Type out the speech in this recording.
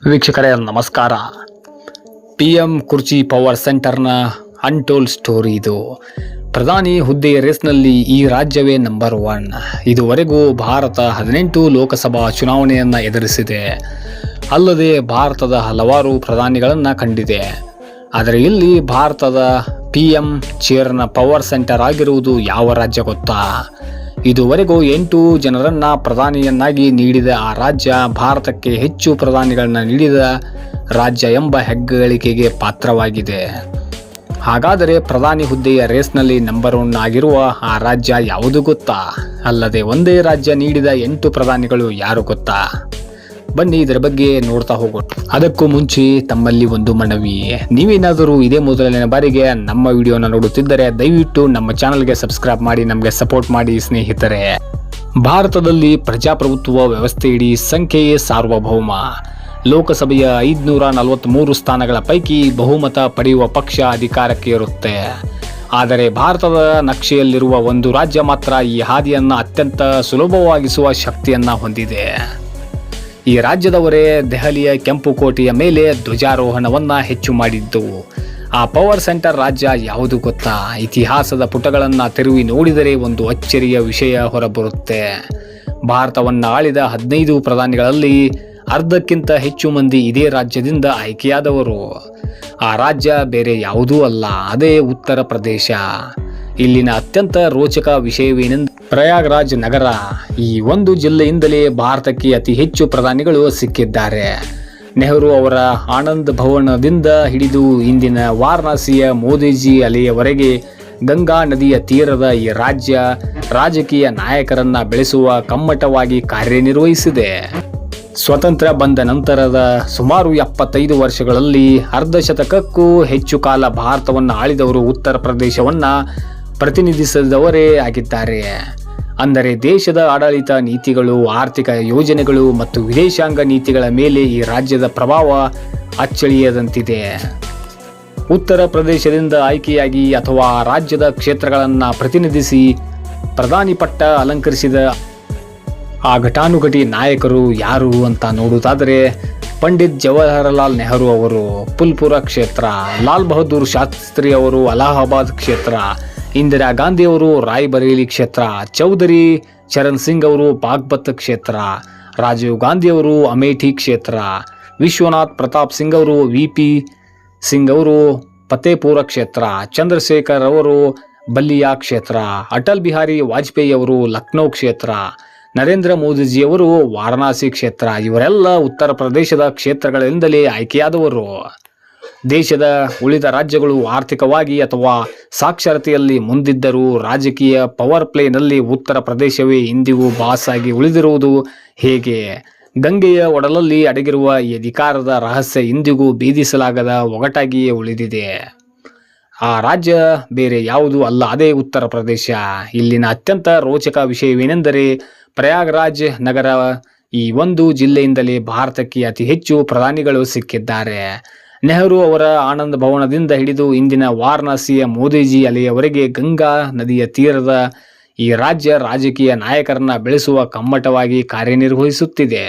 ವೀಕ್ಷಕರೇ ನಮಸ್ಕಾರ. PM ಕುರ್ಚಿ ಪವರ್ ಸೆಂಟರ್ನ ಅನ್ಟೋಲ್ಡ್ ಸ್ಟೋರಿ ಇದು. ಪ್ರಧಾನಿ ಹುದ್ದೆ ರೇಸ್ನಲ್ಲಿ ಈ ರಾಜ್ಯವೇ ನಂಬರ್ 1. ಇದುವರೆಗೂ ಭಾರತ 18 ಲೋಕಸಭಾ ಚುನಾವಣೆಯನ್ನು ಎದುರಿಸಿದೆ. ಅಲ್ಲದೆ ಭಾರತದ ಹಲವಾರು ಪ್ರಧಾನಿಗಳನ್ನು ಕಂಡಿದೆ. ಆದರೆ ಇಲ್ಲಿ ಭಾರತದ PM ಚೇರ್ನ ಪವರ್ ಸೆಂಟರ್ ಆಗಿರುವುದು ಯಾವ ರಾಜ್ಯ ಗೊತ್ತಾ? ಇದುವರೆಗೂ 8 ಜನರನ್ನ ಪ್ರಧಾನಿಯನ್ನಾಗಿ ನೀಡಿದ ಆ ರಾಜ್ಯ ಭಾರತಕ್ಕೆ ಹೆಚ್ಚು ಪ್ರಧಾನಿಗಳನ್ನ ನೀಡಿದ ರಾಜ್ಯ ಎಂಬ ಹೆಗ್ಗಳಿಕೆಗೆ ಪಾತ್ರವಾಗಿದೆ. ಹಾಗಾದರೆ ಪ್ರಧಾನಿ ಹುದ್ದೆಯ ರೇಸ್ನಲ್ಲಿ ನಂಬರ್ 1 ಆಗಿರುವ ಆ ರಾಜ್ಯ ಯಾವುದು ಗೊತ್ತಾ? ಅಲ್ಲದೆ ಒಂದೇ ರಾಜ್ಯ ನೀಡಿದ 8 ಪ್ರಧಾನಿಗಳು ಯಾರು ಗೊತ್ತಾ? ಬನ್ನಿ ಇದರ ಬಗ್ಗೆ ನೋಡ್ತಾ ಹೋಗೋಣ. ಅದಕ್ಕೂ ಮುಂಚೆ ತಮ್ಮಲ್ಲಿ ಒಂದು ಮನವಿ, ನೀವೇನಾದರೂ ಇದೇ ಮೊದಲನೇ ಬಾರಿಗೆ ನಮ್ಮ ವಿಡಿಯೋನ ನೋಡುತ್ತಿದ್ದರೆ ದಯವಿಟ್ಟು ನಮ್ಮ ಚಾನಲ್ಗೆ ಸಬ್ಸ್ಕ್ರೈಬ್ ಮಾಡಿ ನಮಗೆ ಸಪೋರ್ಟ್ ಮಾಡಿ ಸ್ನೇಹಿತರೆ. ಭಾರತದಲ್ಲಿ ಪ್ರಜಾಪ್ರಭುತ್ವ ವ್ಯವಸ್ಥೆಯಡಿ ಸಂಖ್ಯೆಯೇ ಸಾರ್ವಭೌಮ. ಲೋಕಸಭೆಯ 543 ಸ್ಥಾನಗಳ ಪೈಕಿ ಬಹುಮತ ಪಡೆಯುವ ಪಕ್ಷ ಅಧಿಕಾರಕ್ಕೆ ಇರುತ್ತೆ. ಆದರೆ ಭಾರತದ ನಕ್ಷೆಯಲ್ಲಿರುವ ಒಂದು ರಾಜ್ಯ ಮಾತ್ರ ಈ ಹಾದಿಯನ್ನು ಅತ್ಯಂತ ಸುಲಭವಾಗಿಸುವ ಶಕ್ತಿಯನ್ನ ಹೊಂದಿದೆ. ಈ ರಾಜ್ಯದವರೇ ದೆಹಲಿಯ ಕೆಂಪು ಕೋಟೆಯ ಮೇಲೆ ಧ್ವಜಾರೋಹಣವನ್ನ ಹೆಚ್ಚು ಮಾಡಿದ್ದು. ಆ ಪವರ್ ಸೆಂಟರ್ ರಾಜ್ಯ ಯಾವುದು ಗೊತ್ತಾ? ಇತಿಹಾಸದ ಪುಟಗಳನ್ನು ತಿರುವಿ ನೋಡಿದರೆ ಒಂದು ಅಚ್ಚರಿಯ ವಿಷಯ ಹೊರಬರುತ್ತೆ. ಭಾರತವನ್ನು ಆಳಿದ 15 ಪ್ರಧಾನಿಗಳಲ್ಲಿ ಅರ್ಧಕ್ಕಿಂತ ಹೆಚ್ಚು ಮಂದಿ ಇದೇ ರಾಜ್ಯದಿಂದ ಆಯ್ಕೆಯಾದವರು. ಆ ರಾಜ್ಯ ಬೇರೆ ಯಾವುದೂ ಅಲ್ಲ, ಅದೇ ಉತ್ತರ ಪ್ರದೇಶ. ಇಲ್ಲಿನ ಅತ್ಯಂತ ರೋಚಕ ವಿಷಯವೇನೆಂದರೆ ಪ್ರಯಾಗ್ರಾಜ್ ನಗರ. ಈ ಒಂದು ಜಿಲ್ಲೆಯಿಂದಲೇ ಭಾರತಕ್ಕೆ ಅತಿ ಹೆಚ್ಚು ಪ್ರಧಾನಿಗಳು ಸಿಕ್ಕಿದ್ದಾರೆ. ನೆಹರು ಅವರ ಆನಂದ್ ಭವನದಿಂದ ಹಿಡಿದು ಇಂದಿನ ವಾರಣಾಸಿಯ ಮೋದಿಜಿ ಅಲೆಯವರೆಗೆ ಗಂಗಾ ನದಿಯ ತೀರದ ಈ ರಾಜ್ಯ ರಾಜಕೀಯ ನಾಯಕರನ್ನ ಬೆಳೆಸುವ ಕಮ್ಮಟವಾಗಿ ಕಾರ್ಯನಿರ್ವಹಿಸಿದೆ. ಸ್ವತಂತ್ರ ಬಂದ ನಂತರದ ಸುಮಾರು 75 ವರ್ಷಗಳಲ್ಲಿ ಅರ್ಧಶತಕಕ್ಕೂ ಹೆಚ್ಚು ಕಾಲ ಭಾರತವನ್ನು ಆಳಿದವರು ಉತ್ತರ ಪ್ರದೇಶವನ್ನ ಪ್ರತಿನಿಧಿಸಿದವರೇ ಆಗಿದ್ದಾರೆ. ಅಂದರೆ ದೇಶದ ಆಡಳಿತ ನೀತಿಗಳು, ಆರ್ಥಿಕ ಯೋಜನೆಗಳು ಮತ್ತು ವಿದೇಶಾಂಗ ನೀತಿಗಳ ಮೇಲೆ ಈ ರಾಜ್ಯದ ಪ್ರಭಾವ ಅಚ್ಚಳಿಯದಂತಿದೆ. ಉತ್ತರ ಪ್ರದೇಶದಿಂದ ಆಯ್ಕೆಯಾಗಿ ಅಥವಾ ರಾಜ್ಯದ ಕ್ಷೇತ್ರಗಳನ್ನು ಪ್ರತಿನಿಧಿಸಿ ಪ್ರಧಾನಿ ಪಟ್ಟ ಅಲಂಕರಿಸಿದ ಆ ಘಟಾನುಘಟಿ ನಾಯಕರು ಯಾರು ಅಂತ ನೋಡುವುದಾದರೆ ಪಂಡಿತ್ ಜವಾಹರಲಾಲ್ ನೆಹರು ಅವರು ಫುಲ್ಪುರ ಕ್ಷೇತ್ರ, ಲಾಲ್ ಬಹದ್ದೂರ್ ಶಾಸ್ತ್ರಿ ಅವರು ಅಲಹಾಬಾದ್ ಕ್ಷೇತ್ರ, ಇಂದಿರಾ ಗಾಂಧಿ ಅವರು ರಾಯ್ಬರೇಲಿ ಕ್ಷೇತ್ರ, ಚೌಧರಿ ಚರಣ್ ಸಿಂಗ್ ಅವರು ಬಾಗ್ಪತ್ ಕ್ಷೇತ್ರ, ರಾಜೀವ್ ಗಾಂಧಿ ಅವರು ಅಮೇಠಿ ಕ್ಷೇತ್ರ, ವಿಶ್ವನಾಥ್ ಪ್ರತಾಪ್ ಸಿಂಗ್ ಅವರು VP ಸಿಂಗ್ ಅವರು ಫತೇಪುರ ಕ್ಷೇತ್ರ, ಚಂದ್ರಶೇಖರ್ ಅವರು ಬಲ್ಲಿಯಾ ಕ್ಷೇತ್ರ, ಅಟಲ್ ಬಿಹಾರಿ ವಾಜಪೇಯಿ ಅವರು ಲಕ್ನೋ ಕ್ಷೇತ್ರ, ನರೇಂದ್ರ ಮೋದಿಜಿಯವರು ವಾರಣಾಸಿ ಕ್ಷೇತ್ರ. ಇವರೆಲ್ಲ ಉತ್ತರ ಪ್ರದೇಶದ ಕ್ಷೇತ್ರಗಳಿಂದಲೇ ಆಯ್ಕೆಯಾದವರು. ದೇಶದ ಉಳಿದ ರಾಜ್ಯಗಳು ಆರ್ಥಿಕವಾಗಿ ಅಥವಾ ಸಾಕ್ಷರತೆಯಲ್ಲಿ ಮುಂದಿದ್ದರೂ ರಾಜಕೀಯ ಪವರ್ ಪ್ಲೇನಲ್ಲಿ ಉತ್ತರ ಪ್ರದೇಶವೇ ಇಂದಿಗೂ ಬಾಸ್ ಆಗಿ ಉಳಿದಿರುವುದು ಹೇಗೆ? ಗಂಗೆಯ ಒಡಲಲ್ಲಿ ಅಡಗಿರುವ ಈ ಅಧಿಕಾರದ ರಹಸ್ಯ ಇಂದಿಗೂ ಭೇದಿಸಲಾಗದ ಒಗಟಾಗಿಯೇ ಉಳಿದಿದೆ. ಆ ರಾಜ್ಯ ಬೇರೆ ಯಾವುದೂ ಅಲ್ಲ, ಅದೇ ಉತ್ತರ ಪ್ರದೇಶ. ಇಲ್ಲಿನ ಅತ್ಯಂತ ರೋಚಕ ವಿಷಯವೇನೆಂದರೆ ಪ್ರಯಾಗ್ರಾಜ್ ನಗರ ಈ ಒಂದು ಜಿಲ್ಲೆಯಿಂದಲೇ ಭಾರತಕ್ಕೆ ಅತಿ ಹೆಚ್ಚು ಪ್ರಧಾನಿಗಳು ಸಿಕ್ಕಿದ್ದಾರೆ. ನೆಹರು ಅವರ ಆನಂದ್ ಭವನದಿಂದ ಹಿಡಿದು ಇಂದಿನ ವಾರಣಾಸಿಯ ಮೋದಿಜಿ ಅಲೆಯವರೆಗೆ ಗಂಗಾ ನದಿಯ ತೀರದ ಈ ರಾಜ್ಯ ರಾಜಕೀಯ ನಾಯಕರನ್ನ ಬೆಳೆಸುವ ಕಮ್ಮಟವಾಗಿ ಕಾರ್ಯನಿರ್ವಹಿಸುತ್ತಿದೆ.